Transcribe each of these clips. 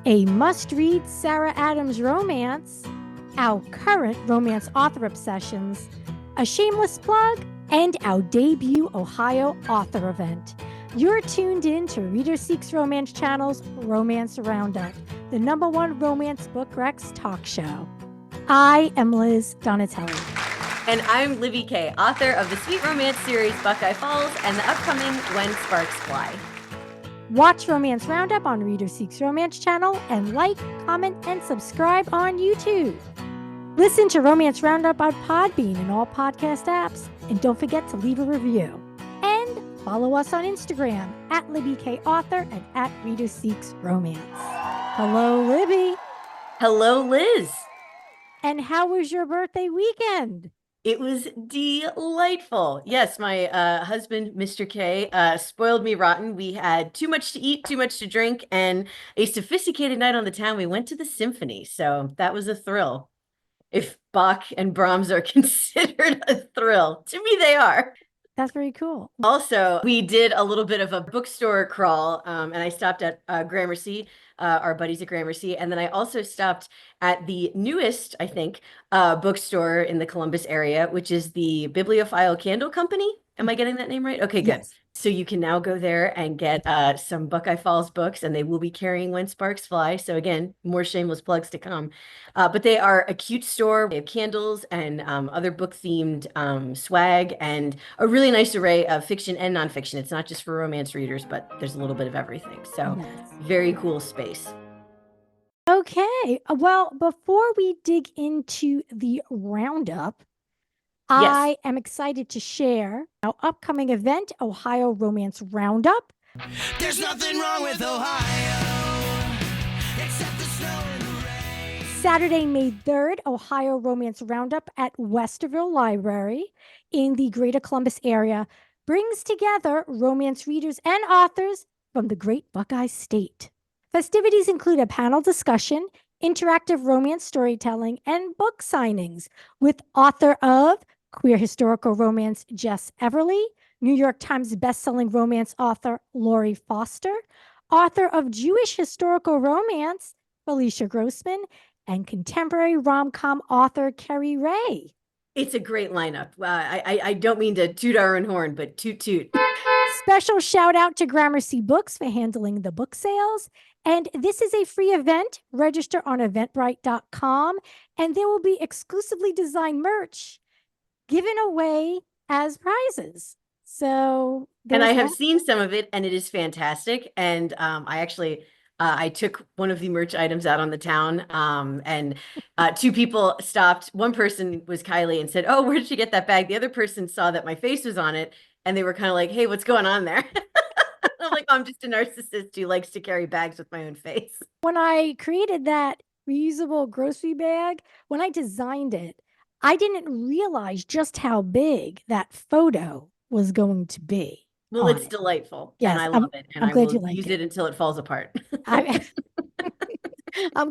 a must-read Sarah Adams romance, our current romance author obsessions, a shameless plug, and our debut Ohio author event. You're tuned in to Reader Seeks Romance Channel's Romance Roundup, the #1 romance book Rex talk show. I am Liz Donatelli. And I'm Libby K., author of the sweet romance series Buckeye Falls and the upcoming When Sparks Fly. Watch Romance Roundup on Reader Seeks Romance Channel and like, comment, and subscribe on YouTube. Listen to Romance Roundup on PodBean and all podcast apps. And don't forget to leave a review. And follow us on Instagram at LibbyKAuthor and at Reader Seeks Romance. Hello, Libby. Hello, Liz. And how was your birthday weekend? It was delightful. Yes, my husband, Mr. K, spoiled me rotten. We had too much to eat, too much to drink, and a sophisticated night on the town. We went to the symphony, so that was a thrill. If Bach and Brahms are considered a thrill, to me they are. That's very cool. Also, we did a little bit of a bookstore crawl, and I stopped at Gramercy, our buddies at Gramercy, and then I also stopped at the newest, I think, bookstore in the Columbus area, which is the Bibliophile Candle Company. Am I getting that name right? Okay, good. Yes. So you can now go there and get some Buckeye Falls books, and they will be carrying When Sparks Fly. So again, more shameless plugs to come. But they are a cute store. They have candles and other book-themed swag and a really nice array of fiction and nonfiction. It's not just for romance readers, but there's a little bit of everything. So very cool space. Okay. Well, before we dig into the roundup, I am excited to share our upcoming event, Ohio Romance Roundup. There's nothing wrong with Ohio, except the snow and the rain. Saturday, May 3rd, Ohio Romance Roundup at Westerville Library in the Greater Columbus area brings together romance readers and authors from the Great Buckeye State. Festivities include a panel discussion, interactive romance storytelling, and book signings with author of queer historical romance Jess Everly, New York Times bestselling romance author Lori Foster, author of Jewish historical romance Felicia Grossman, and contemporary rom-com author Kerry Ray. It's a great lineup. I don't mean to toot our own horn, but toot toot. Special shout out to Gramercy Books for handling the book sales. And this is a free event. Register on eventbrite.com, and there will be exclusively designed merch given away as prizes. So, and I have seen some of it, and it is fantastic. And I actually, I took one of the merch items out on the town, and two people stopped. One person was Kylie and said, "Oh, where did you get that bag?" The other person saw that my face was on it, and they were kind of like, "Hey, what's going on there?" I'm like, "I'm just a narcissist who likes to carry bags with my own face." When I created that reusable grocery bag, when I designed it, I didn't realize just how big that photo was going to be. Well, it's delightful. Yes, and I love it. And I'm I glad will you like use it until it falls apart. I'm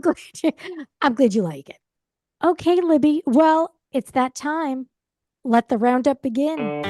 glad you like it. Okay, Libby. Well, it's that time. Let the roundup begin.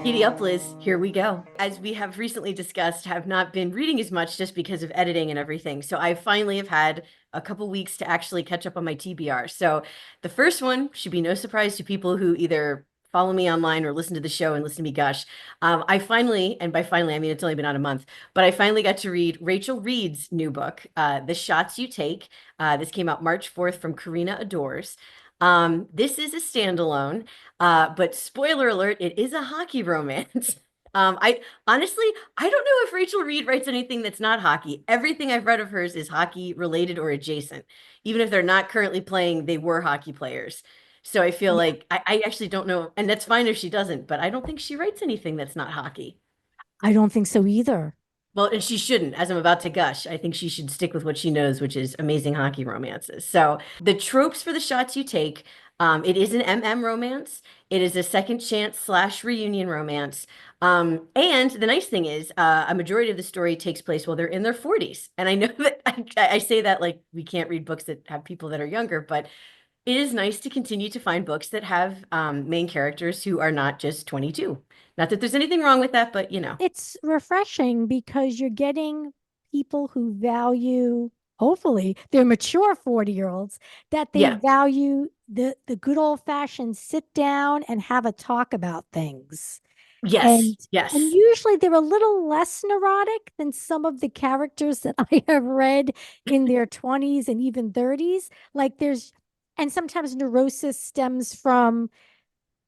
Giddy up, Liz. Here we go. As we have recently discussed, have not been reading as much just because of editing and everything. So I finally have had a couple weeks to actually catch up on my TBR. So the first one should be no surprise to people who either follow me online or listen to the show and listen to me gush. I finally, and by finally, I mean, it's only been on a month, but I finally got to read Rachel Reed's new book, The Shots You Take. This came out March 4th from Karina Adores. This is a standalone, but spoiler alert, it is a hockey romance. I honestly, I don't know if Rachel Reed writes anything that's not hockey. Everything I've read of hers is hockey related or adjacent. Even if they're not currently playing, they were hockey players. So I feel like I actually don't know, and that's fine if she doesn't, but I don't think she writes anything that's not hockey. I don't think so either. Well, and she shouldn't, as I'm about to gush. I think she should stick with what she knows, which is amazing hockey romances. So the tropes for The Shots You Take, it is an MM romance. It is a second chance / reunion romance. And the nice thing is a majority of the story takes place while they're in their 40s. And I know that I say that like we can't read books that have people that are younger, but it is nice to continue to find books that have main characters who are not just 22. Not that there's anything wrong with that, but you know. It's refreshing because you're getting people who value, hopefully, they're mature 40-year-olds, that they Yeah. value the good old fashioned sit down and have a talk about things. Yes. And Yes. usually they're a little less neurotic than some of the characters that I have read in their 20s and even 30s. Like and sometimes neurosis stems from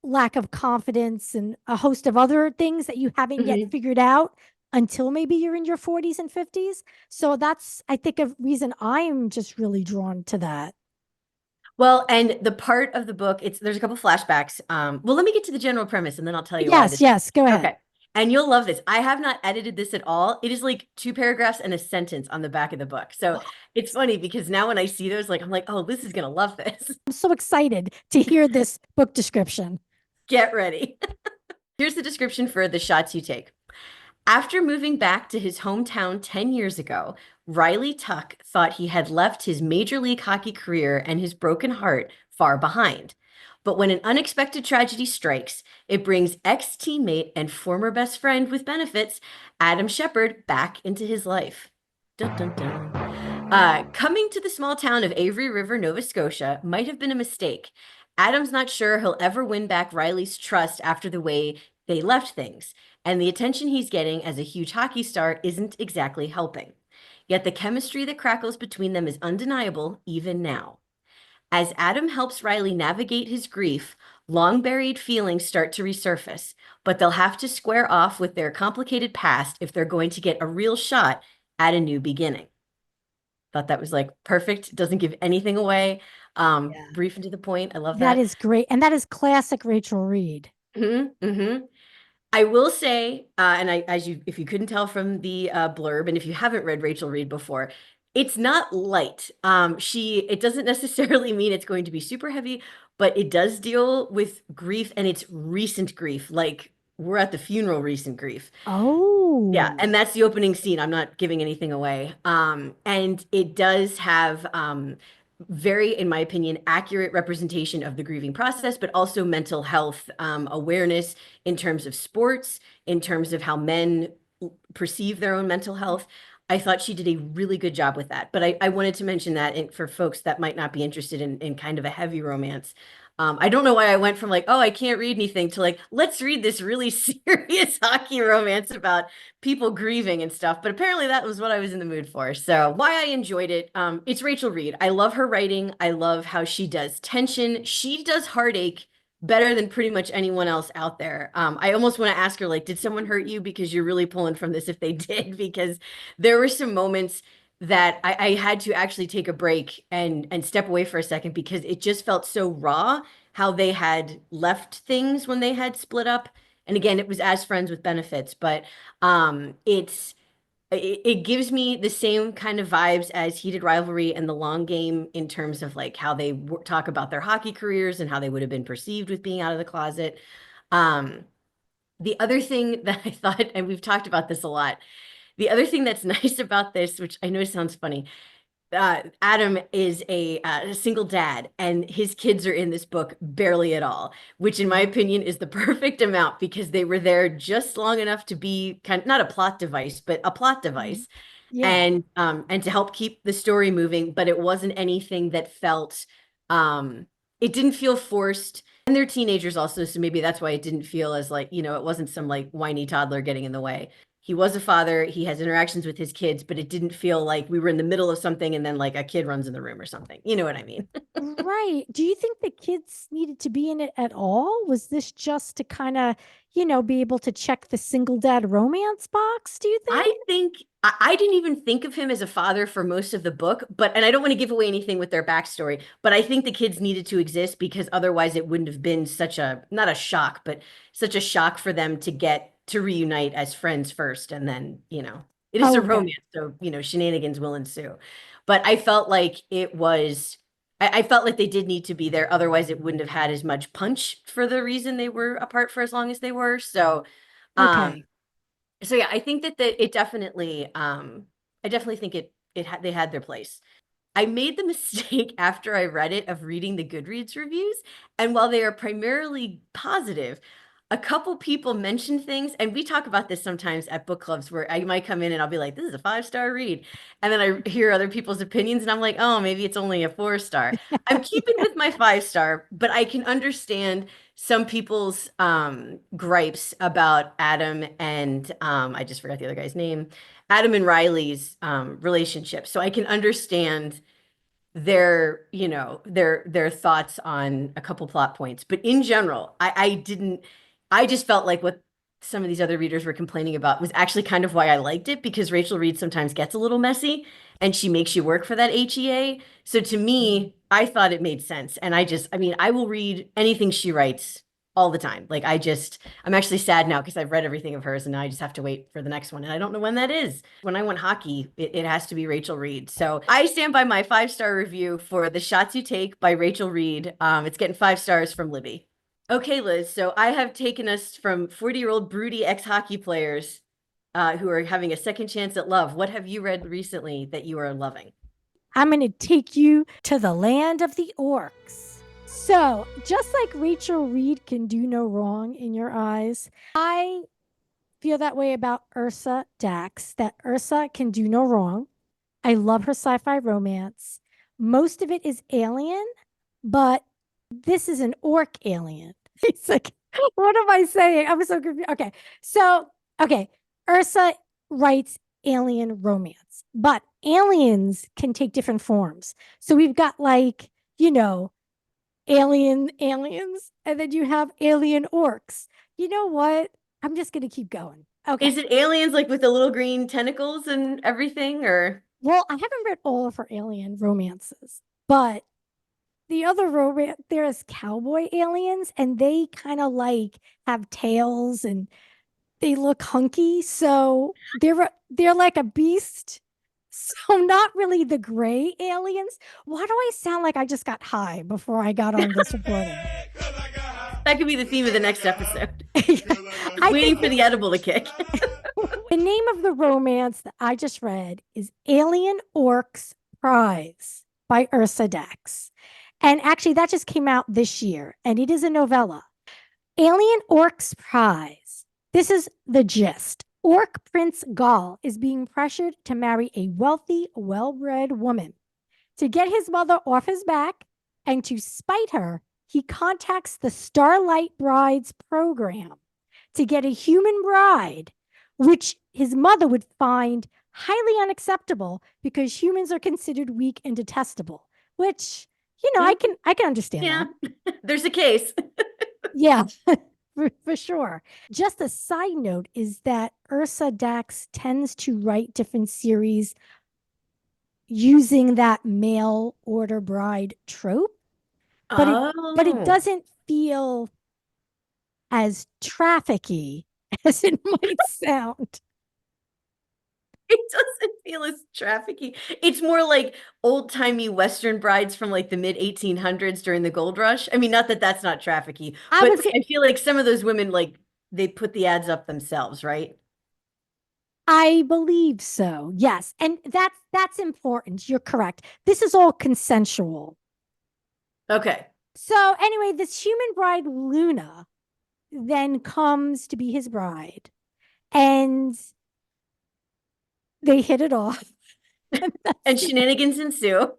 lack of confidence and a host of other things that you haven't yet Mhm. figured out until maybe you're in your 40s and 50s. So that's, I think, a reason I'm just really drawn to that. Well, and the part of the book, there's a couple flashbacks. Well, let me get to the general premise and then I'll tell you why Yes, this. yes, go ahead. Okay. And you'll love this. I have not edited this at all. It is like 2 paragraphs and a sentence on the back of the book. So it's funny because now when I see those, like I'm like, oh, Liz is gonna love this. I'm so excited to hear this book description. Get ready. Here's the description for The Shots You Take. After moving back to his hometown 10 years ago, Riley Tuck thought he had left his Major League Hockey career and his broken heart far behind. But when an unexpected tragedy strikes, it brings ex-teammate and former best friend with benefits, Adam Shepard, back into his life. Dun, dun, dun. Coming to the small town of Avery River, Nova Scotia might have been a mistake. Adam's not sure he'll ever win back Riley's trust after the way they left things, and the attention he's getting as a huge hockey star isn't exactly helping. Yet the chemistry that crackles between them is undeniable even now. As Adam helps Riley navigate his grief, long buried feelings start to resurface, but they'll have to square off with their complicated past if they're going to get a real shot at a new beginning. Thought that was like perfect. Doesn't give anything away. Yeah. Brief and to the point. I love That that. is great. And that is classic Rachel Reed. I will say, and if you couldn't tell from the blurb, and if you haven't read Rachel Reed before, it's not light. It doesn't necessarily mean it's going to be super heavy, but it does deal with grief, and it's recent grief. Like we're at the funeral, recent grief. Yeah, Oh, and that's the opening scene. I'm not giving anything away. And it does have very, in my opinion, accurate representation of the grieving process, but also mental health awareness in terms of sports, in terms of how men perceive their own mental health. I thought she did a really good job with that. But I wanted to mention that for folks that might not be interested in kind of a heavy romance. I don't know why I went from like, oh, I can't read anything to like, let's read this really serious hockey romance about people grieving and stuff. But apparently that was what I was in the mood for. So why I enjoyed it. It's Rachel Reed. I love her writing. I love how she does tension. She does heartache better than pretty much anyone else out there. I almost want to ask her, like, did someone hurt you? Because you're really pulling from this if they did, because there were some moments that I had to actually take a break and step away for a second because it just felt so raw how they had left things when they had split up. And again, it was as friends with benefits, but it gives me the same kind of vibes as Heated Rivalry and The Long Game in terms of like how they talk about their hockey careers and how they would have been perceived with being out of the closet. Um, the other thing that I thought, and we've talked about this a lot, the other thing that's nice about this, which I know sounds funny, Adam is a single dad, and his kids are in this book barely at all, which in my opinion is the perfect amount because they were there just long enough to be kind of not a plot device, but a plot mhm. device, Yeah. and to help keep the story moving. But it wasn't anything that felt, it didn't feel forced. And they're teenagers also, so maybe that's why it didn't feel as like, it wasn't some like whiny toddler getting in the way. He was a father, he has interactions with his kids, but it didn't feel like we were in the middle of something and then like a kid runs in the room or something. You know what I mean? Right. Do you think the kids needed to be in it at all? Was this just to kind of, be able to check the single dad romance box, do you think? I think I didn't even think of him as a father for most of the book, and I don't want to give away anything with their backstory, but I think the kids needed to exist because otherwise it wouldn't have been such a, not a shock, but such a shock for them to get to reunite as friends first. And then, it is a Okay. romance. So, shenanigans will ensue. But I felt like I felt like they did need to be there. Otherwise, it wouldn't have had as much punch for the reason they were apart for as long as they were. Um, Okay. so yeah, I think that it definitely I definitely think they had their place. I made the mistake after I read it of reading the Goodreads reviews. And while they are primarily positive, a couple people mentioned things, and we talk about this sometimes at book clubs where I might come in and I'll be like, this is a 5-star read. And then I hear other people's opinions and I'm like, oh, maybe it's only a 4-star. I'm keeping with my 5-star, but I can understand some people's gripes about Adam and I just forgot the other guy's name, Adam and Riley's relationship. So I can understand their, their thoughts on a couple plot points. But in general, I just felt like what some of these other readers were complaining about was actually kind of why I liked it, because Rachel Reed sometimes gets a little messy and she makes you work for that HEA. So to me, I thought it made sense. And I mean, I will read anything she writes all the time. Like I'm actually sad now because I've read everything of hers and now I just have to wait for the next one. And I don't know when that is. When I want hockey, it has to be Rachel Reed. So I stand by my 5-star review for The Shots You Take by Rachel Reed. It's getting 5 stars from Libby. Okay, Liz. So I have taken us from 40-year-old broody ex-hockey players who are having a second chance at love. What have you read recently that you are loving? I'm going to take you to the land of the orcs. So, just like Rachel Reed can do no wrong in your eyes, I feel that way about Ursa Dax, that Ursa can do no wrong. I love her sci-fi romance. Most of it is alien, but this is an orc alien. It's like, what am I saying? I'm so confused. Okay. Ursa writes alien romance, but aliens can take different forms. So we've got aliens, and then you have alien orcs. You know what? I'm just going to keep going. Okay. Is it aliens like with the little green tentacles and everything, or? Well, I haven't read all of her alien romances, but the other romance, there's cowboy aliens, and they kind of have tails and they look hunky. So they're like a beast. So not really the gray aliens. Why do I sound like I just got high before I got on this recording? That could be the theme of the next episode. I Waiting for the edible to kick. The name of the romance that I just read is Alien Orcs Prize by Ursa Dax. And actually, that just came out this year, and it is a novella. Alien Orcs Prize. This is the gist. Orc Prince Gaul is being pressured to marry a wealthy, well-bred woman. To get his mother off his back and to spite her, he contacts the Starlight Brides program to get a human bride, which his mother would find highly unacceptable because humans are considered weak and detestable, which, I can understand that. There's a case. Yeah, for sure. Just a side note is that Ursa Dax tends to write different series using that mail order bride trope, but it doesn't feel as trafficky as it might sound. It doesn't feel as trafficky. It's more like old-timey Western brides from like the mid 1800s during the gold rush. I mean, not that that's not trafficky, but I feel like some of those women, like, they put the ads up themselves, right? I believe so. Yes. And that's important. You're correct. This is all consensual. Okay. So anyway, this human bride, Luna, then comes to be his bride. And they hit it off. And shenanigans ensue.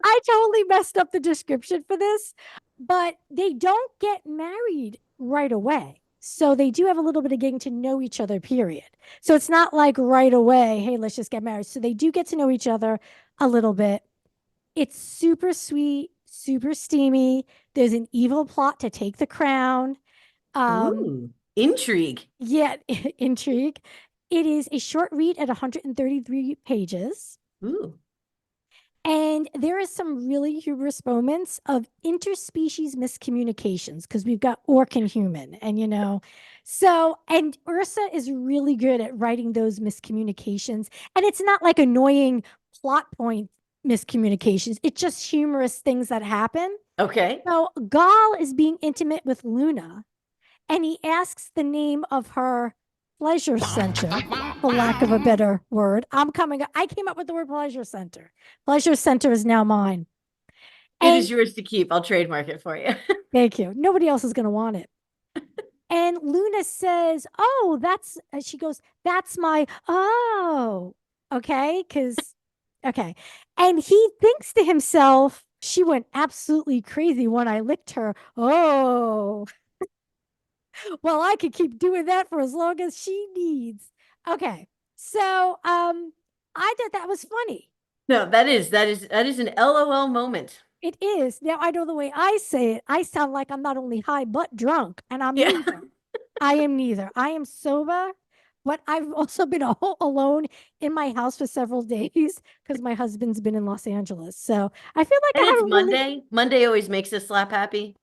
I totally messed up the description for this, but they don't get married right away. So they do have a little bit of getting to know each other, period. So it's not like right away, hey, let's just get married. So they do get to know each other a little bit. It's super sweet, super steamy. There's an evil plot to take the crown. Ooh, intrigue. Yeah, intrigue. It is a short read at 133 pages. Ooh. And there is some really humorous moments of interspecies miscommunications because we've got orc and human, and and Ursa is really good at writing those miscommunications. And it's not like annoying plot point miscommunications. It's just humorous things that happen. Okay. So Gaul is being intimate with Luna, and he asks the name of her pleasure center, for lack of a better word. I came up with the word pleasure center. Pleasure center is now mine. It is yours to keep. I'll trademark it for you. Thank you. Nobody else is going to want it. And Luna says, "Oh, she goes, that's my, oh, okay. Okay. And he thinks to himself, she went absolutely crazy when I licked her. Oh, well, I could keep doing that for as long as she needs. Okay. So, I thought that was funny. No, that is an LOL moment. It is. Now, I know the way I say it, I sound like I'm not only high, but drunk, and I'm Yeah. neither. I am neither. I am sober, but I've also been alone in my house for several days because my husband's been in Los Angeles. So I feel like And I it's have a really, Monday. Monday always makes us slap happy.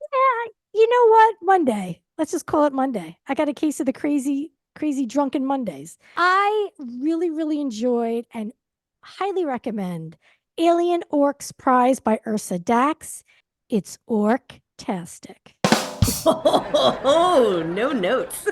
yeah, you know what? Monday. Let's just call it Monday. I got a case of the crazy, crazy drunken Mondays. I really, really enjoyed and highly recommend Alien Orcs Prize by Ursa Dax. It's orctastic. Oh, no notes.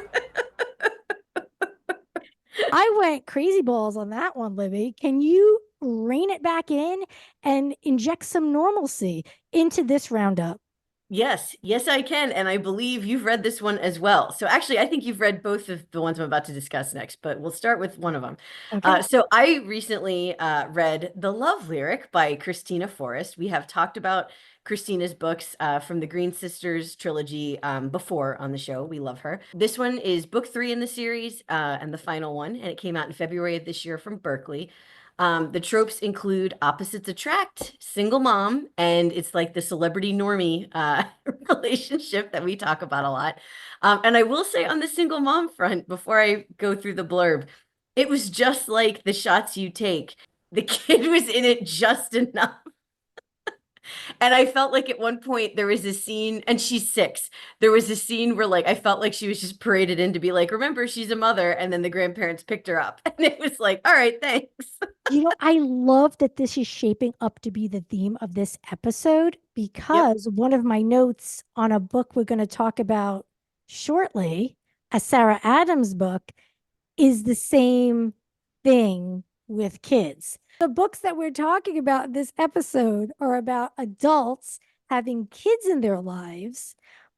I went crazy balls on that one, Libby. Can you rein it back in and inject some normalcy into this roundup? Yes, yes, I can. And I believe you've read this one as well. So actually, I think you've read both of the ones I'm about to discuss next, but we'll start with one of them. Okay. So I recently read The Love Lyric by Christina Forrest. We have talked about Christina's books from the Green Sisters trilogy before on the show. We love her. This one is book 3 in the series and the final one, and it came out in February of this year from Berkeley. The tropes include opposites attract, single mom, and it's like the celebrity normie relationship that we talk about a lot. And I will say on the single mom front, before I go through the blurb, it was just like the shots you take. The kid was in it just enough. And I felt like at one point there was a scene, and she's 6. There was a scene where like I felt like she was just paraded in to be like, remember, she's a mother, and then the grandparents picked her up. And it was like, all right, thanks. I love that this is shaping up to be the theme of this episode because one of my notes on a book we're going to talk about shortly, a Sarah Adams book, is the same thing with kids. The books that we're talking about in this episode are about adults having kids in their lives,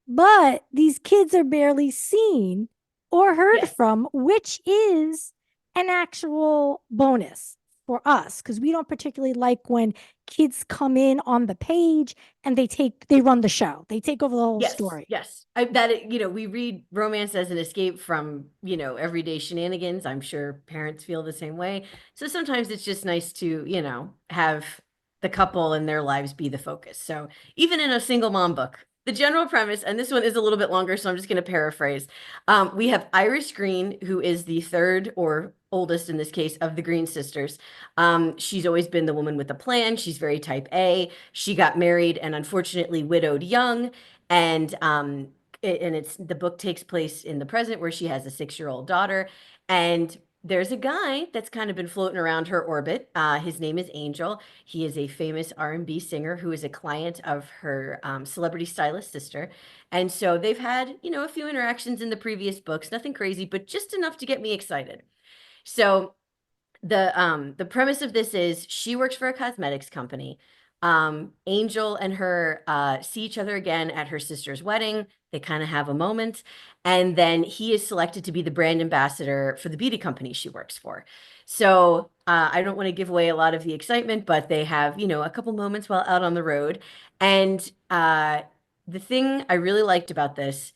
but these kids are barely seen or heard from, which is an actual bonus for us because we don't particularly like when kids come in on the page and they run the show. They take over the whole story. Yes. We read romance as an escape from, everyday shenanigans. I'm sure parents feel the same way. So sometimes it's just nice to, have the couple and their lives be the focus. So even in a single mom book, the general premise, and this one is a little bit longer, so I'm just going to paraphrase. We have Iris Green, who is the third or oldest in this case of the Green sisters. She's always been the woman with a plan. She's very type A. She got married and unfortunately widowed young. And the book takes place in the present where she has a 6-year-old daughter. And there's a guy that's kind of been floating around her orbit. His name is Angel. He is a famous R&B singer who is a client of her celebrity stylist sister. And so they've had, a few interactions in the previous books, nothing crazy, but just enough to get me excited. So the premise of this is she works for a cosmetics company. Angel and her see each other again at her sister's wedding. They kind of have a moment. And then he is selected to be the brand ambassador for the beauty company she works for. So I don't want to give away a lot of the excitement, but they have, a couple moments while out on the road. And the thing I really liked about this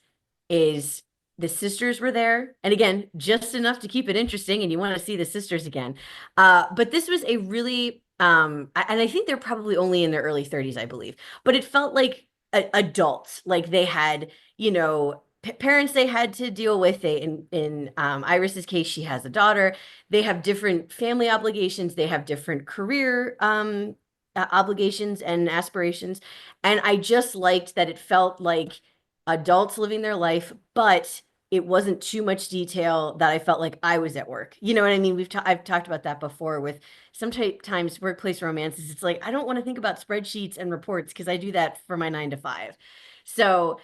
is the sisters were there. And again, just enough to keep it interesting. And you want to see the sisters again. But this was a really, and I think they're probably only in their early 30s, I believe. But it felt like adults, like they had, parents they had to deal with. In Iris's case, she has a daughter. They have different family obligations. They have different career obligations and aspirations. And I just liked that it felt like adults living their life, but it wasn't too much detail that I felt like I was at work. You know what I mean? I've talked about that before with sometimes workplace romances. It's like, I don't want to think about spreadsheets and reports because I do that for my 9 to 5. So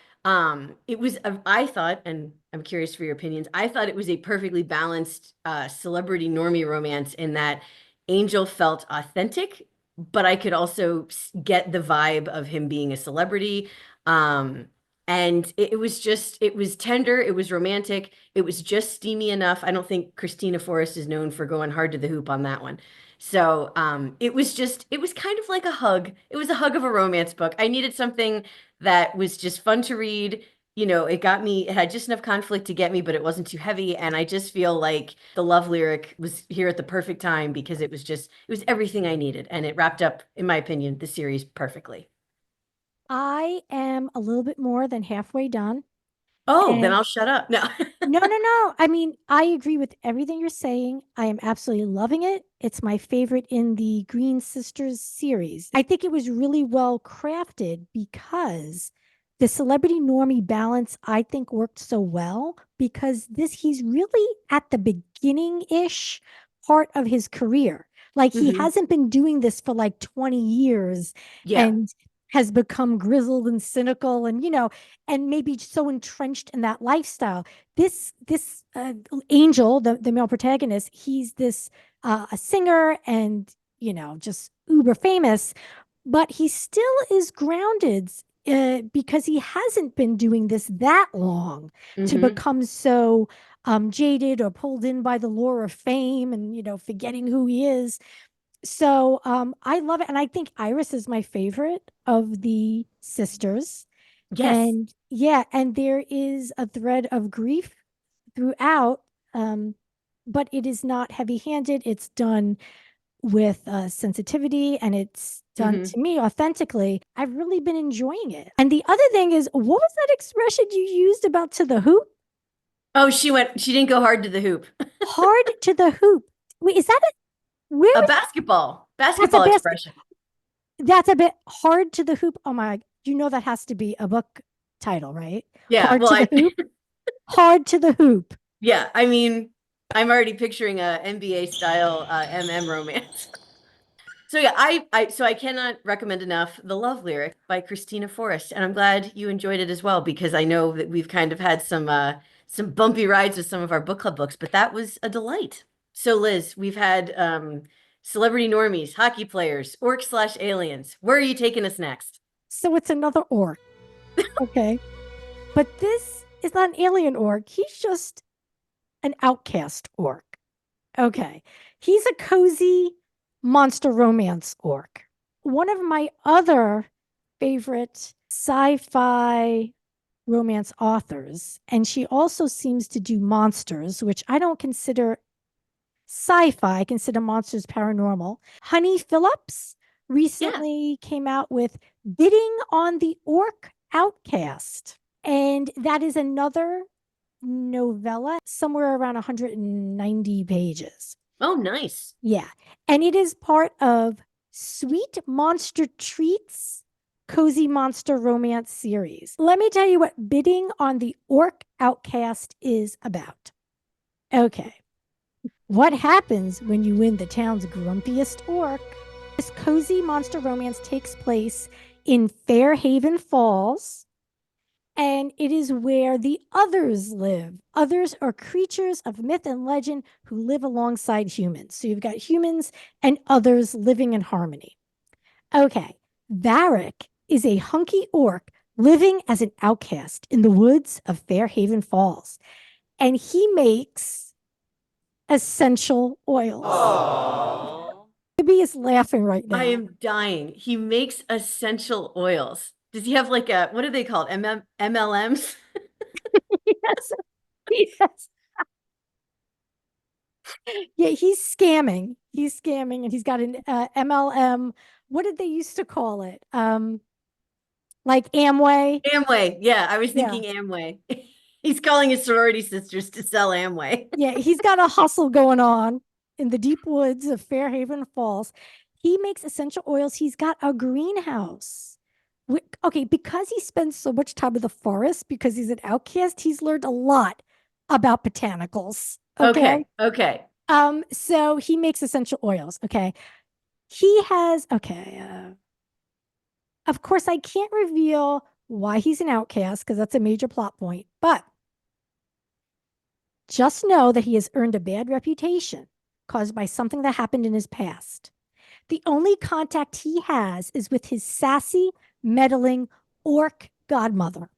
It was, I thought, and I'm curious for your opinions, I thought it was a perfectly balanced celebrity normie romance in that Angel felt authentic, but I could also get the vibe of him being a celebrity. Um, and it was just, it was tender, it was romantic, it was just steamy enough. I don't think Christina Forrest is known for going hard to the hoop on that one. So it was just, it was kind of like a hug. It was a hug of a romance book. I needed something that was just fun to read. You know, it got me, it had just enough conflict to get me, but it wasn't too heavy. And I just feel like the love lyric was here at the perfect time because it was just, it was everything I needed. And it wrapped up, in my opinion, the series perfectly. I am a little bit more than halfway done. Oh, then And I'll shut up. No. no. I mean, I agree with everything you're saying. I am absolutely loving it. It's my favorite in the Green Sisters series. I think it was really well crafted because the celebrity normie balance, I think, worked so well because he's really at the beginning ish part of his career. Like he Mhm. hasn't been doing this for like 20 years Yeah. and has become grizzled and cynical and, and maybe so entrenched in that lifestyle. This Angel, the male protagonist, he's this a singer and just uber famous, but he still is grounded because he hasn't been doing this that long to Hmm. become so jaded or pulled in by the lure of fame and forgetting who he is. So I love it, and I think Iris is my favorite of the sisters. Yes. And yeah, and there is a thread of grief throughout, um, but it is not heavy-handed. It's done with sensitivity, and it's done Hmm. to me authentically. I've really been enjoying it. And the other thing is, what was that expression you used about to the hoop? Oh, she didn't go hard to the hoop. Hard to the hoop. Wait, is that it? A Where is that's a basketball basket? expression. That's a bit hard to the hoop. Oh my, that has to be a book title, right? Yeah. Hard Well, to the hoop. Hard to the hoop. yeah, I mean, I'm already picturing a NBA style MM romance. So yeah, so I cannot recommend enough The Love Lyric by Christina Forrest, and I'm glad you enjoyed it as well because I know that we've kind of had some bumpy rides with some of our book club books, but that was a delight. So Liz, we've had celebrity normies, hockey players, orcs/aliens. Where are you taking us next? So it's another orc. Okay. But this is not an alien orc. He's just an outcast orc. Okay. He's a cozy monster romance orc. One of my other favorite sci-fi romance authors, and she also seems to do monsters, which I don't consider sci-fi, I consider monsters paranormal. Honey Phillips Yeah. recently came out with Bidding on the Orc Outcast. And that is another novella, somewhere around 190 pages. Oh, nice. Yeah. And it is part of Sweet Monster Treats Cozy Monster Romance series. Let me tell you what Bidding on the Orc Outcast is about. Okay. What happens when you win the town's grumpiest orc? This cozy monster romance takes place in Fairhaven Falls, and it is where the others live. Others are creatures of myth and legend who live alongside humans. So you've got humans and others living in harmony. Okay, Varric is a hunky orc living as an outcast in the woods of Fairhaven Falls, and he makes essential oils. Oh. Libby is laughing right I now. am dying. He makes essential oils. Does he have like a, what are they called? MLMs? Yes. Yes. Yeah, he's scamming. He's scamming, and he's got an MLM. What did they used to call it? Like Amway. Amway. Yeah, I was Yeah. thinking Amway. He's calling his sorority sisters to sell Amway. Yeah, he's got a hustle going on in the deep woods of Fairhaven Falls. He makes essential oils. He's got a greenhouse. Okay, because he spends so much time in the forest, because he's an outcast, he's learned a lot about botanicals. Okay. Okay, okay. So he makes essential oils. Okay. He has, okay. Of course, I can't reveal why he's an outcast, because that's a major plot point. But just know that he has earned a bad reputation caused by something that happened in his past. The only contact he has is with his sassy, meddling orc godmother,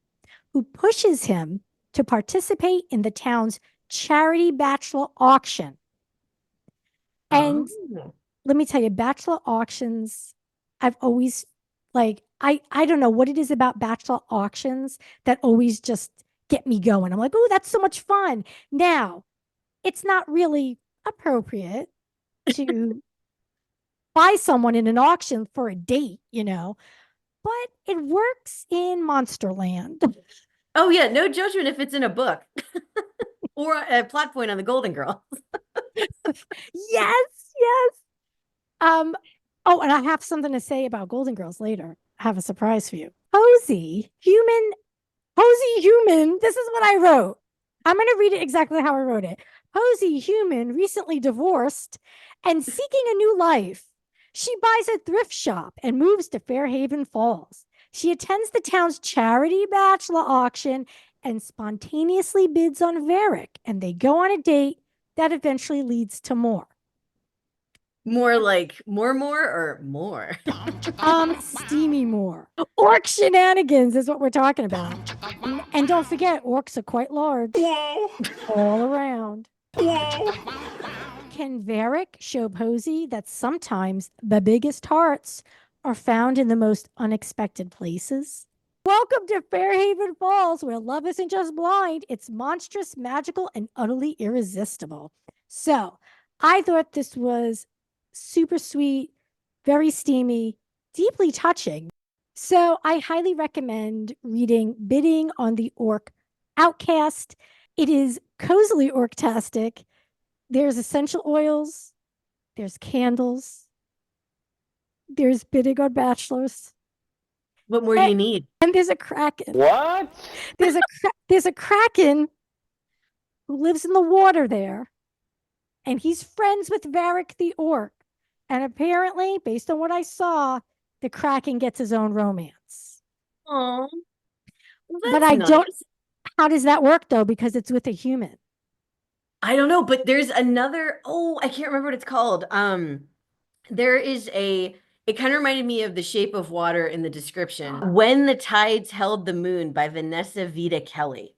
who pushes him to participate in the town's charity bachelor auction. And let me tell you, bachelor auctions, I've always I don't know what it is about bachelor auctions that always just get me going. I'm like, oh, that's so much fun. Now, it's not really appropriate to buy someone in an auction for a date, but it works in Monsterland. Oh yeah, no judgment if it's in a book or a plot point on the Golden Girls. Yes, yes. Oh, and I have something to say about Golden Girls later. I have a surprise for you. Posey human. This is what I wrote. I'm going to read it exactly how I wrote it. Posey human, recently divorced and seeking a new life. She buys a thrift shop and moves to Fairhaven Falls. She attends the town's charity bachelor auction and spontaneously bids on Varric, and they go on a date that eventually leads to more. More like more or more? Steamy more. Orc shenanigans is what we're talking about. And don't forget, orcs are quite large. Whoa! All around. Whoa! Can Varric show Posey that sometimes the biggest hearts are found in the most unexpected places? Welcome to Fairhaven Falls, where love isn't just blind, it's monstrous, magical, and utterly irresistible. So I thought this was super sweet, very steamy, deeply touching. So I highly recommend reading Bidding on the Orc Outcast. It is cozily orctastic. There's essential oils, there's candles, there's bidding on bachelors. What more do you need? And there's a kraken. What? There's a kraken who lives in the water there, and he's friends with Varric the orc. And apparently, based on what I saw, the kraken gets his own romance. Oh, but I don't. How does that work though? Because it's with a human. I don't know, but there's another. Oh, I can't remember what it's called. There is a. It kind of reminded me of The Shape of Water in the description. When the Tides Held the Moon by Vanessa Vida Kelly.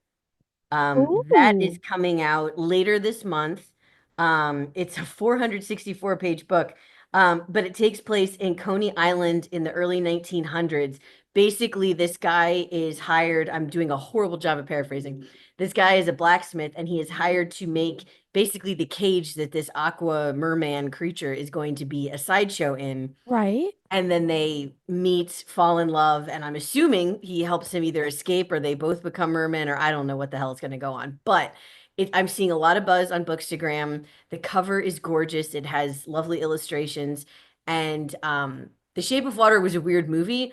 That is coming out later this month. It's a 464-page book, but it takes place in Coney Island in the early 1900s. Basically, this guy is hired. I'm doing a horrible job of paraphrasing. This guy is a blacksmith, and he is hired to make basically the cage that this aqua merman creature is going to be a sideshow in. Right. And then they meet, fall in love, and I'm assuming he helps him either escape or they both become mermen, or I don't know what the hell is going to go on. But I'm seeing a lot of buzz on Bookstagram. The cover is gorgeous. It has lovely illustrations. And The Shape of Water was a weird movie,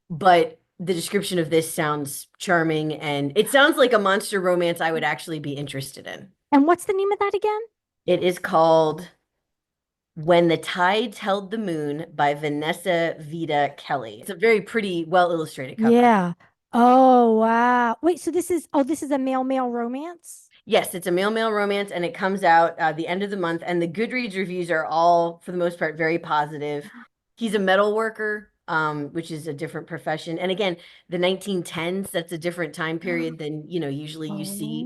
but the description of this sounds charming, and it sounds like a monster romance I would actually be interested in. And what's the name of that again? It is called When the Tides Held the Moon by Vanessa Vida Kelly. It's a very pretty, well-illustrated cover. Yeah. Oh, wow. Wait, so this is a male-male romance? Yes, it's a male-male romance, and it comes out the end of the month, and the Goodreads reviews are all, for the most part, very positive. He's a metal worker, which is a different profession. And again, the 1910s, that's a different time period than, usually you see.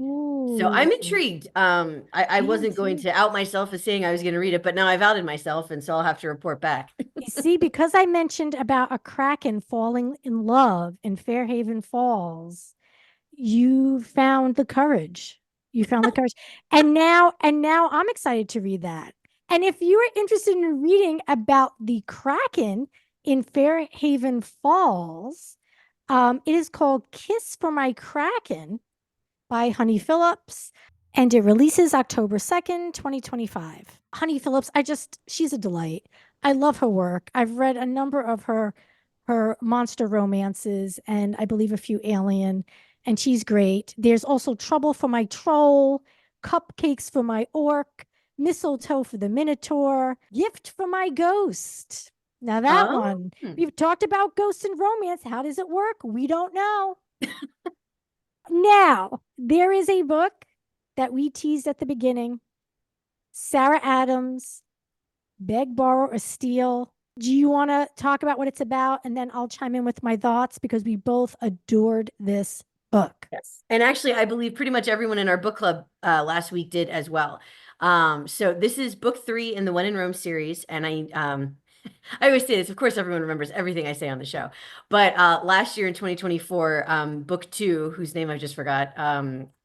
So I'm intrigued. I wasn't going to out myself as saying I was going to read it, but now I've outed myself, and so I'll have to report back. You see, because I mentioned about a kraken falling in love in Fairhaven Falls, you found the courage. And now I'm excited to read that. And if you are interested in reading about the kraken in Fairhaven Falls, it is called Kiss for My Kraken by Honey Phillips, and it releases October 2nd, 2025. Honey Phillips, she's a delight. I love her work. I've read a number of her monster romances, and I believe a few alien, and she's great. There's also Trouble for My Troll, Cupcakes for My Orc, Mistletoe for the Minotaur, Gift for My Ghost. Now that Oh, one, we've talked about ghosts and romance. How does it work? We don't know. Now, there is a book that we teased at the beginning. Sarah Adams, Beg, Borrow, or Steal. Do you want to talk about what it's about? And then I'll chime in with my thoughts because we both adored this book. yes. And actually, I believe pretty much everyone in our book club last week did as well. So this is book 3 in the When in Rome series, and I always say this. Of course, everyone remembers everything I say on the show. But last year in 2024, book 2, whose name I just forgot,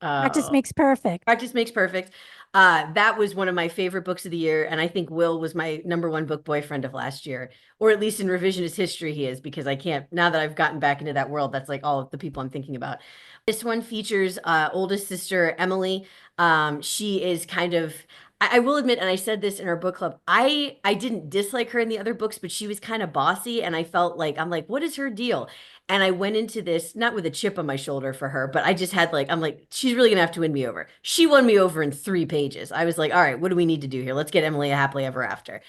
Practice makes perfect. Practice Makes Perfect. That was one of my favorite books of the year, and I think Will was my #1 book boyfriend of last year, or at least in revisionist history he is, because I can't, now that I've gotten back into that world, that's like all of the people I'm thinking about. This one features oldest sister Emily. She is kind of, I will admit, and I said this in our book club, I didn't dislike her in the other books, but she was kind of bossy, and I felt like, I'm like, what is her deal? And I went into this not with a chip on my shoulder for her, but I just had like, I'm like, she's really gonna have to win me over. She won me over in 3 pages. I was like, all right, what do we need to do here? Let's get Emily a happily ever after.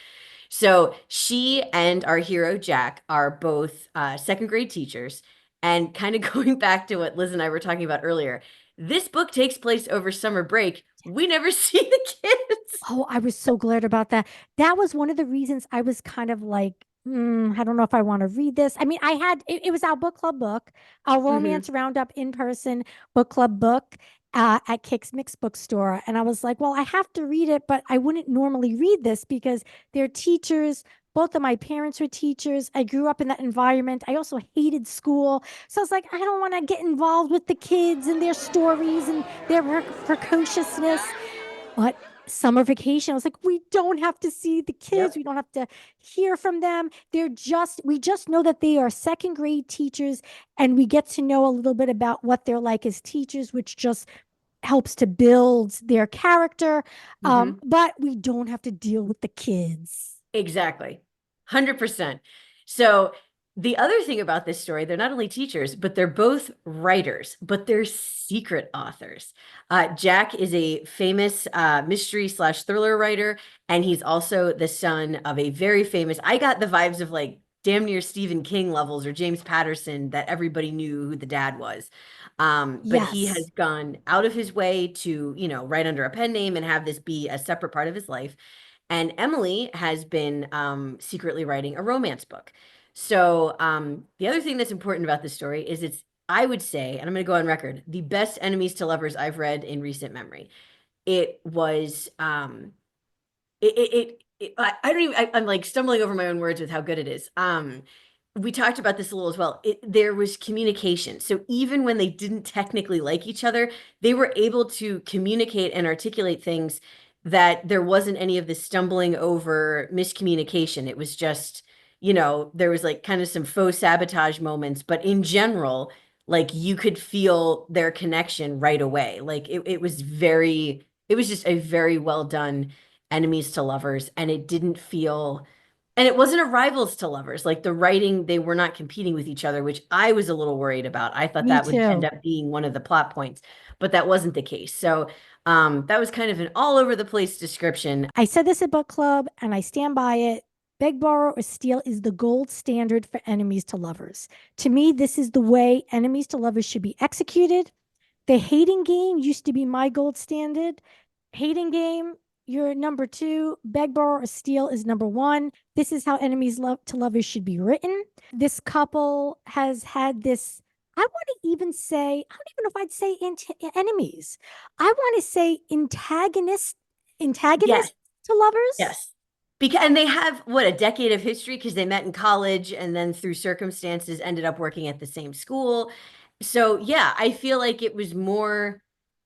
So she and our hero Jack are both 2nd grade teachers. And kind of going back to what Liz and I were talking about earlier, this book takes place over summer break. We never see the kids. Oh, I was so glad about that. That was one of the reasons I was kind of like, I don't know if I want to read this. I mean, it was our book club book, our Mhm. romance roundup in person book club book at Kick's Mix bookstore. And I was like, well, I have to read it, but I wouldn't normally read this because they're teachers. Both of my parents were teachers. I grew up in that environment. I also hated school. So I was like, I don't want to get involved with the kids and their stories and their precociousness. But summer vacation, I was like, we don't have to see the kids. Yep. We don't have to hear from them. We just know that they are 2nd grade teachers and we get to know a little bit about what they're like as teachers, which just helps to build their character. Mhm. But we don't have to deal with the kids. Exactly. 100%. So the other thing about this story, they're not only teachers, but they're both writers, but they're secret authors. Jack is a famous mystery/thriller writer, and he's also the son of a very famous, I got the vibes of like damn near Stephen King levels or James Patterson, that everybody knew who the dad was. But he Yes. has gone out of his way to, write under a pen name and have this be a separate part of his life. And Emily has been secretly writing a romance book. So the other thing that's important about this story is it's, I would say, and I'm going to go on record, the best enemies to lovers I've read in recent memory. It was, I don't even, I'm like stumbling over my own words with how good it is. We talked about this a little as well. There was communication. So even when they didn't technically like each other, they were able to communicate and articulate things that there wasn't any of this stumbling over miscommunication. It was just, there was like kind of some faux sabotage moments, but in general, like you could feel their connection right away. Like it was just a very well done enemies to lovers, and it didn't feel, and it wasn't a rivals to lovers. Like the writing, they were not competing with each other, which I was a little worried about. I thought Me that would end too. up being one of the plot points, but that wasn't the case. So that was kind of an all over the place description. I said this at book club and I stand by it. Beg, borrow, or steal is the gold standard for enemies to lovers. To me, this is the way enemies to lovers should be executed. The hating game used to be my gold standard. Hating game, you're #2. Beg, borrow, or steal is #1. This is how enemies to lovers should be written. This couple has had this. I want to even say, I don't even know if I'd say enemies. I want to say Yes, antagonist to lovers. yes. Because, and they have what, a decade of history, because they met in college and then through circumstances ended up working at the same school. So yeah, I feel like it was more,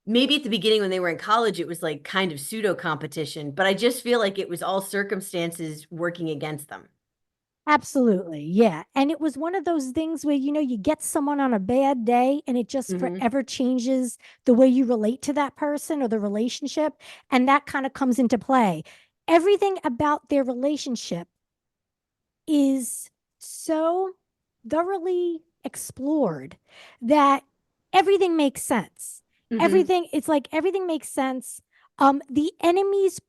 maybe at the beginning when they were in college, it was like kind of pseudo competition, but I just feel like it was all circumstances working against them. Absolutely. Yeah. And it was one of those things where, you get someone on a bad day and it just Hmm. forever changes the way you relate to that person or the relationship. And that kind of comes into play. Everything about their relationship is so thoroughly explored that everything makes sense. Hmm. It's like everything makes sense. The enemies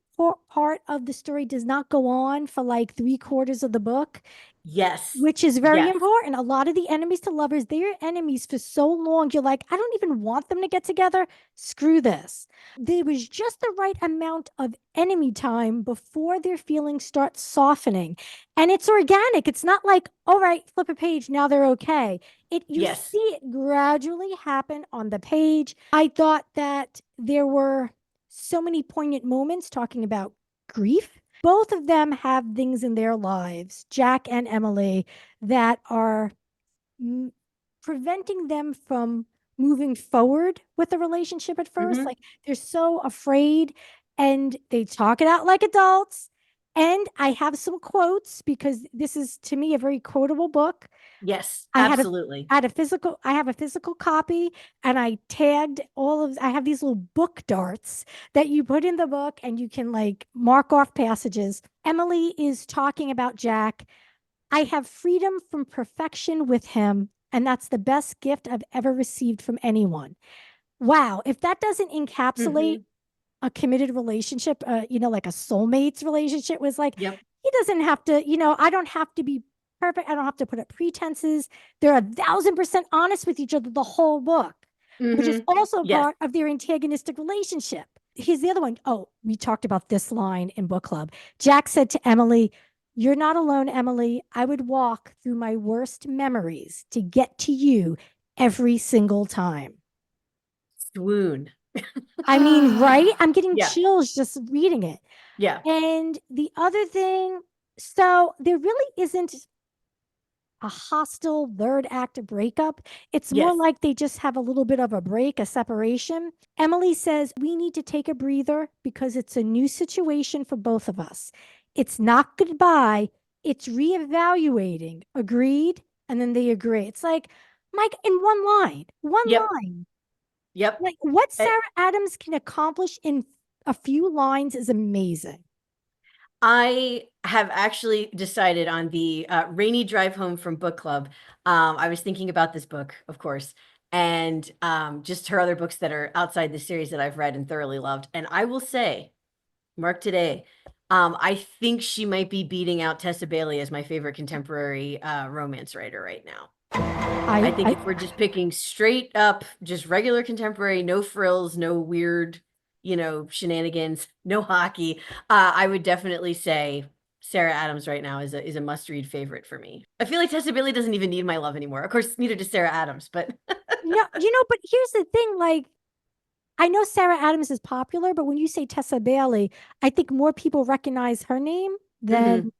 part of the story does not go on for like 3/4 of the book, Yes. which is very Yes. important. A lot of the enemies to lovers, they're enemies for so long. You're like, I don't even want them to get together. Screw this. There was just the right amount of enemy time before their feelings start softening. And it's organic. It's not like, all right, flip a page, now they're okay. You Yes. see it gradually happen on the page. I thought that there were so many poignant moments talking about grief. Both of them have things in their lives, Jack and Emily, that are preventing them from moving forward with the relationship at 1st. Mhm. Like they're so afraid and they talk it out like adults. And I have some quotes because this is to me a very quotable book. Yes, I absolutely. have a physical copy and I tagged I have these little book darts that you put in the book and you can like mark off passages. Emily is talking about Jack. I have freedom from perfection with him, and that's the best gift I've ever received from anyone. Wow. If that doesn't encapsulate Mhm. a committed relationship, like a soulmates relationship, was like, Yep. he doesn't have to, I don't have to be perfect. I don't have to put up pretenses. They're 1,000% honest with each other the whole book, which is Mhm. also Yes. part of their antagonistic relationship. Here's the other one. Oh, we talked about this line in book club. Jack said to Emily, "You're not alone, Emily. I would walk through my worst memories to get to you every single time." Swoon. I mean, right? I'm getting Yeah. chills just reading it. Yeah. And the other thing, so there really isn't a hostile third act breakup. It's more Yes. like they just have a little bit of a break, a separation. Emily says, "We need to take a breather because it's a new situation for both of us. It's not goodbye, it's reevaluating." Agreed? And then they agree. It's like, Mike, in one Yep. line. Yep. Like what Eh, Sarah Adams can accomplish in a few lines is amazing. I have actually decided on the rainy drive home from book club. I was thinking about this book, of course, and just her other books that are outside the series that I've read and thoroughly loved. And I will say, Mark today, I think she might be beating out Tessa Bailey as my favorite contemporary romance writer right now. I think if we're just picking straight up, just regular contemporary, no frills, no weird, shenanigans, no hockey, I would definitely say Sarah Adams right now is a must read favorite for me. I feel like Tessa Bailey doesn't even need my love anymore. Of course, neither does Sarah Adams, but No, but here's the thing, like I know Sarah Adams is popular, but when you say Tessa Bailey, I think more people recognize her name Mhm.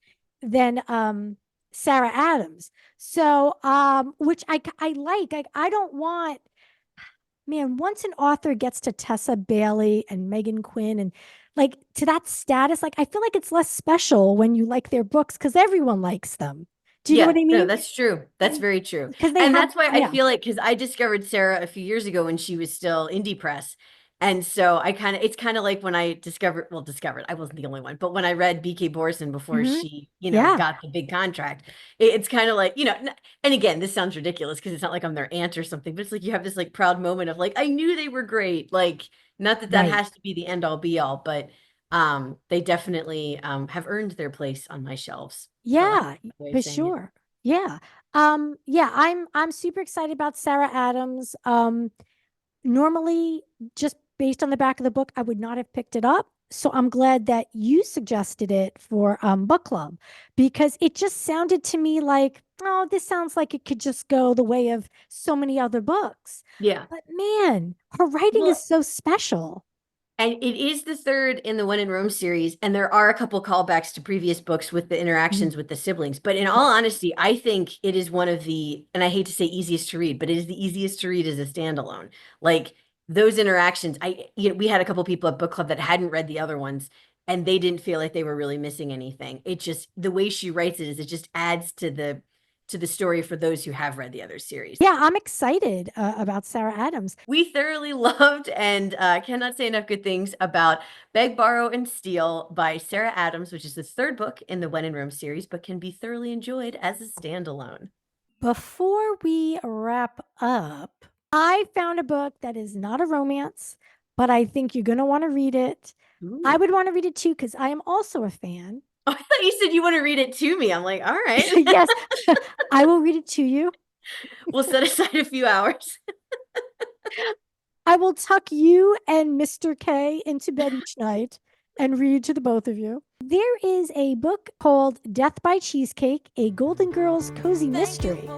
than Sarah Adams. So which I like. I don't want, man, once an author gets to Tessa Bailey and Megan Quinn and like to that status, like I feel like it's less special when you like their books because everyone likes them. Do you know what Yeah, I no, mean? that's true. That's very true. Because they And have, that's why I yeah. feel like because I discovered Sarah a few years ago when she was still indie press. And so it's kind of like when I discovered, I wasn't the only one, but when I read BK Borson before Mhm. she, Yeah. got the big contract, it's kind of like, and again, this sounds ridiculous because it's not like I'm their aunt or something, but it's like you have this like proud moment of like, I knew they were great. Like, not that that Right. has to be the end all be all, but they definitely have earned their place on my shelves, for lack of Yeah, a way of for saying it. sure. Yeah. Yeah, I'm super excited about Sarah Adams. Normally just based on the back of the book, I would not have picked it up. So I'm glad that you suggested it for book club because it just sounded to me like, oh, this sounds like it could just go the way of so many other books. Yeah. But man, her writing is Well, so special. and it is the third in the One in Rome series, and there are a couple callbacks to previous books with the Mhm. interactions with the siblings. But in all honesty, I think it is one of the, and I hate to say easiest to read, but it is the easiest to read as a standalone. Like those interactions, we had a couple people at book club that hadn't read the other ones, and they didn't feel like they were really missing anything. It just the way she writes it just adds to the story for those who have read the other series. Yeah, I'm excited about Sarah Adams. We thoroughly loved and cannot say enough good things about Beg, Borrow, and Steal by Sarah Adams, which is the third book in the When in Rome series, but can be thoroughly enjoyed as a standalone. Before we wrap up, I found a book that is not a romance, but I think you're going to want to read it. I Ooh. would want to read it too because I am also a fan. Oh, I thought you said you want to read it to me. I'm like, all right. Yes, I will read it to you. We'll set aside a few hours. I will tuck you and Mr. K into bed each night and read to the both of you. There is a book called Death by Cheesecake, a Golden Girls cozy mystery.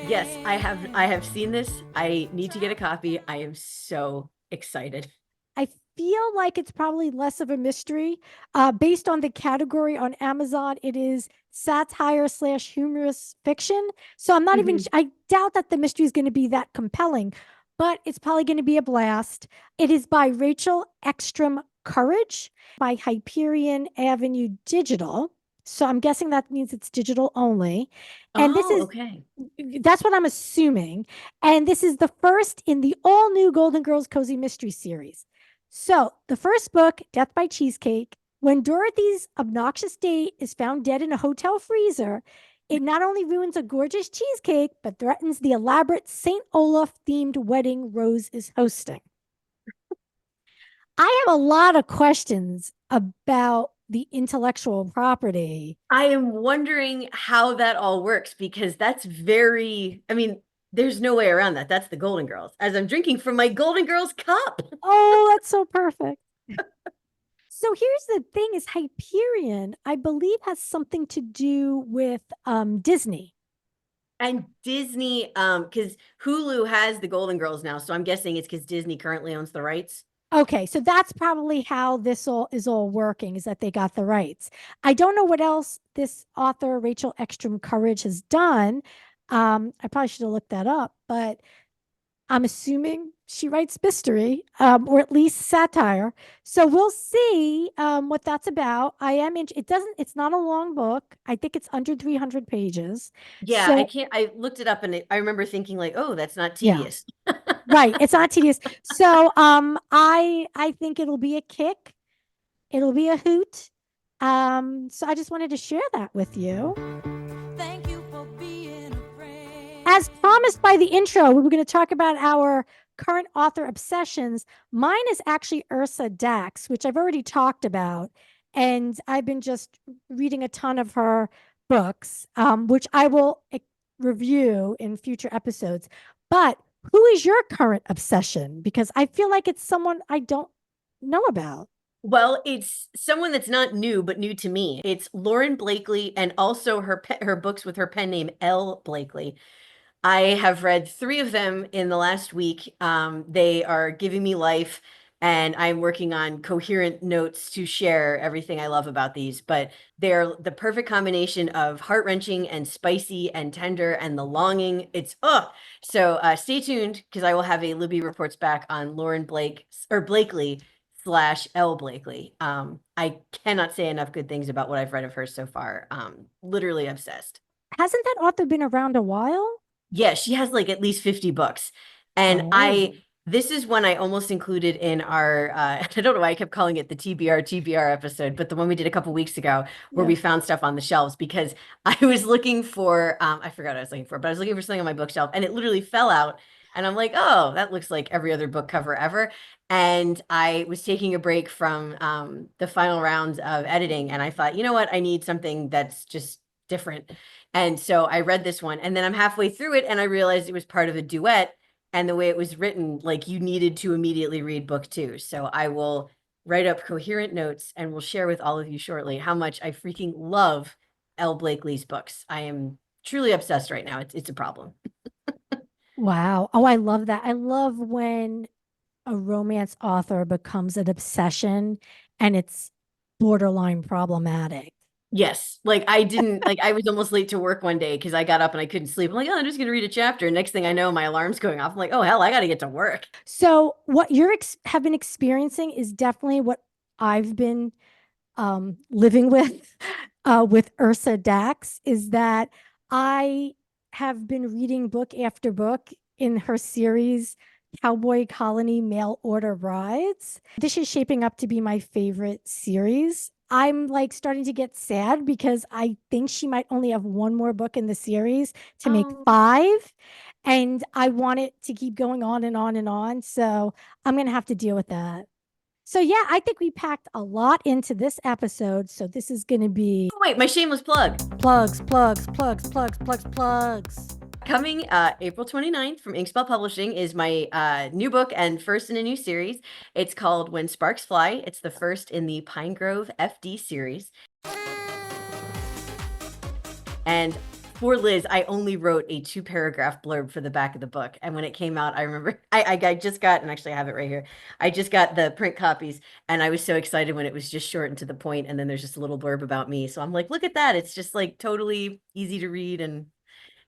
Yes, I have seen this. I need to get a copy. I am so excited. I feel like it's probably less of a mystery. Based on the category on Amazon, it is satire / humorous fiction. So I'm not even, I doubt that the mystery is going to be that compelling, but it's probably going to be a blast. It is by Rachel Ekstrom Courage by Hyperion Avenue Digital. So I'm guessing that means it's digital only. And this Oh, is, okay. that's what I'm assuming. And this is the first in the all new Golden Girls Cozy Mystery series. So the first book, Death by Cheesecake, when Dorothy's obnoxious date is found dead in a hotel freezer, it not only ruins a gorgeous cheesecake, but threatens the elaborate St. Olaf themed wedding Rose is hosting. I have a lot of questions about the intellectual property. I am wondering how that all works because that's very, I mean, there's no way around that. That's the Golden Girls. As I'm drinking from my Golden Girls cup. Oh, that's so perfect. So here's the thing is Hyperion, I believe, has something to do with Disney. And Disney, because Hulu has the Golden Girls now, so I'm guessing it's because Disney currently owns the rights. Okay, so that's probably how this all is all working, is that they got the rights. I don't know what else this author, Rachel Ekstrom Courage, has done. I probably should have looked that up, but I'm assuming she writes mystery, or at least satire. So we'll see what that's about. It's not a long book. I think it's under 300 pages. Yeah, I So can't, I looked it up and I remember thinking like, oh, that's not yeah, tedious. right. It's not tedious. So I think it'll be a kick. It'll be a hoot. So I just wanted to share that with you. Thank you for being a friend. As promised by the intro, we were going to talk about our current author obsessions. Mine is actually Ursa Dax, which I've already talked about. And I've been just reading a ton of her books, which I will review in future episodes. But who is your current obsession? Because I feel like it's someone I don't know about. Well, it's someone that's not new, but new to me. It's Lauren Blakely and also her books with her pen name L. Blakely. I have read 3 of them in the last week. They are giving me life, and I'm working on coherent notes to share everything I love about these. But they're the perfect combination of heart-wrenching and spicy and tender and the longing. It's so stay tuned because I will have a Libby reports back on Lauren Blakely / L Blakely. I cannot say enough good things about what I've read of her so far. Literally obsessed. Hasn't that author been around a while? Yeah, she has like at least 50 books. And Oh. this is one I almost included in our, I don't know why I kept calling it the TBR episode, but the one we did a couple weeks ago where Yeah. we found stuff on the shelves because I was looking for, I forgot what I was looking for, but I was looking for something on my bookshelf and it literally fell out. And I'm like, oh, that looks like every other book cover ever. And I was taking a break from the final rounds of editing. And I thought, you know what? I need something that's just different. And so I read this one and then I'm halfway through it and I realized it was part of a duet. And the way it was written, like you needed to immediately read book 2. So I will write up coherent notes and will share with all of you shortly how much I freaking love L. Blakely's books. I am truly obsessed right now. It's a problem. Wow. Oh, I love that. I love when a romance author becomes an obsession and it's borderline problematic. Yes. Like I didn't like I was almost late to work one day because I got up and I couldn't sleep. I'm like, oh, I'm just gonna read a chapter. Next thing I know, my alarm's going off. I'm like, oh hell, I gotta get to work. So what you're have been experiencing is definitely what I've been living with Ursa Dax, is that I have been reading book after book in her series Cowboy Colony Mail Order Brides. This is shaping up to be my favorite series. I'm like starting to get sad because I think she might only have one more book in the series to make Oh, 5. And I want it to keep going on and on and on. So I'm going to have to deal with that. So yeah, I think we packed a lot into this episode. So this is going to be Oh, wait, my shameless plug. plugs. Coming April 29th from Inkspell Publishing is my new book and first in a new series. It's called When Sparks Fly. It's the first in the Pine Grove FD series. And for Liz, I only wrote a 2-paragraph blurb for the back of the book. And when it came out, I remember I just got, and actually I have it right here. I just got the print copies and I was so excited when it was just short and to the point. And then there's just a little blurb about me. So I'm like, look at that. It's just like totally easy to read and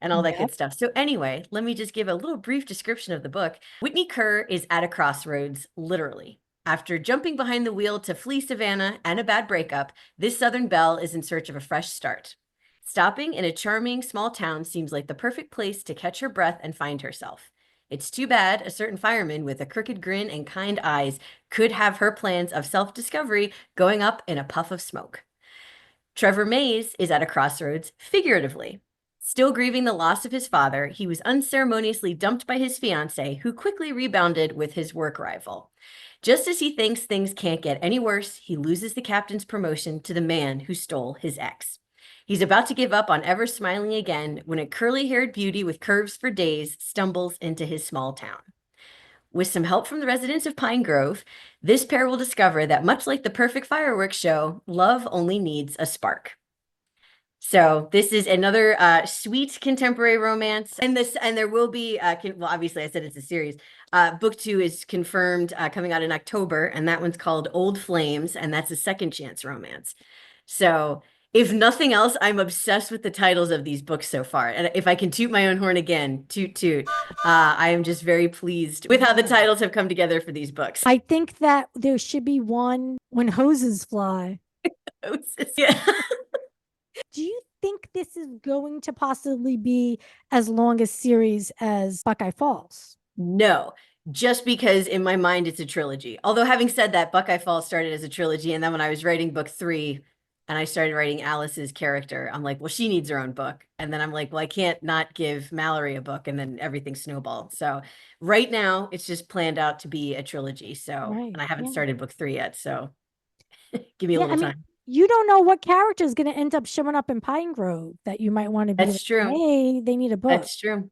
all that good stuff. So anyway, let me just give a little brief description of the book. Whitney Kerr is at a crossroads, literally. After jumping behind the wheel to flee Savannah and a bad breakup, this Southern belle is in search of a fresh start. Stopping in a charming small town seems like the perfect place to catch her breath and find herself. It's too bad a certain fireman with a crooked grin and kind eyes could have her plans of self-discovery going up in a puff of smoke. Trevor Mays is at a crossroads, figuratively. Still grieving the loss of his father, he was unceremoniously dumped by his fiancée, who quickly rebounded with his work rival. Just as he thinks things can't get any worse, he loses the captain's promotion to the man who stole his ex. He's about to give up on ever smiling again when a curly-haired beauty with curves for days stumbles into his small town. With some help from the residents of Pine Grove, this pair will discover that much like the perfect fireworks show, love only needs a spark. So this is another sweet contemporary romance, and there will be well, obviously I said it's a series. Book 2 is confirmed coming out in October, and that one's called Old Flames, and that's a second chance romance. So if nothing else, I'm obsessed with the titles of these books so far. And if I can toot my own horn again, toot toot, I am just very pleased with how the titles have come together for these books. I think that there should be one When Hoses Fly. Yeah. Do you think this is going to possibly be as long a series as Buckeye Falls? No, just because in my mind it's a trilogy. Although having said that, Buckeye Falls started as a trilogy, and then when I was writing book 3 and I started writing Alice's character, I'm like, well, she needs her own book. And then I'm like, well, I can't not give Mallory a book, and then everything snowballed. So right now it's just planned out to be a trilogy. So, and I haven't started book 3 yet. So give me a little time. You don't know what character is going to end up showing up in Pine Grove that you might want to be. That's true. Hey, they need a book. That's true.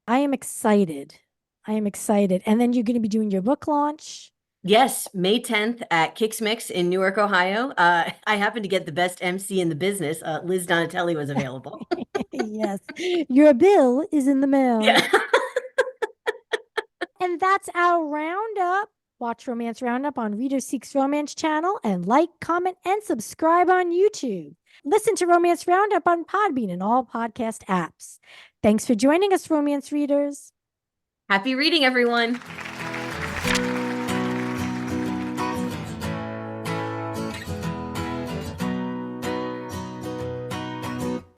I am excited. And then you're going to be doing your book launch. Yes, May 10th at Kicks Mix in Newark, Ohio. I happen to get the best MC in the business. Liz Donatelli was available. Yes, your bill is in the mail. Yeah. And that's our roundup. Watch Romance Roundup on Reader Seeks Romance channel, and like, comment, and subscribe on YouTube. Listen to Romance Roundup on PodBean and all podcast apps. Thanks for joining us, romance readers. Happy reading, everyone.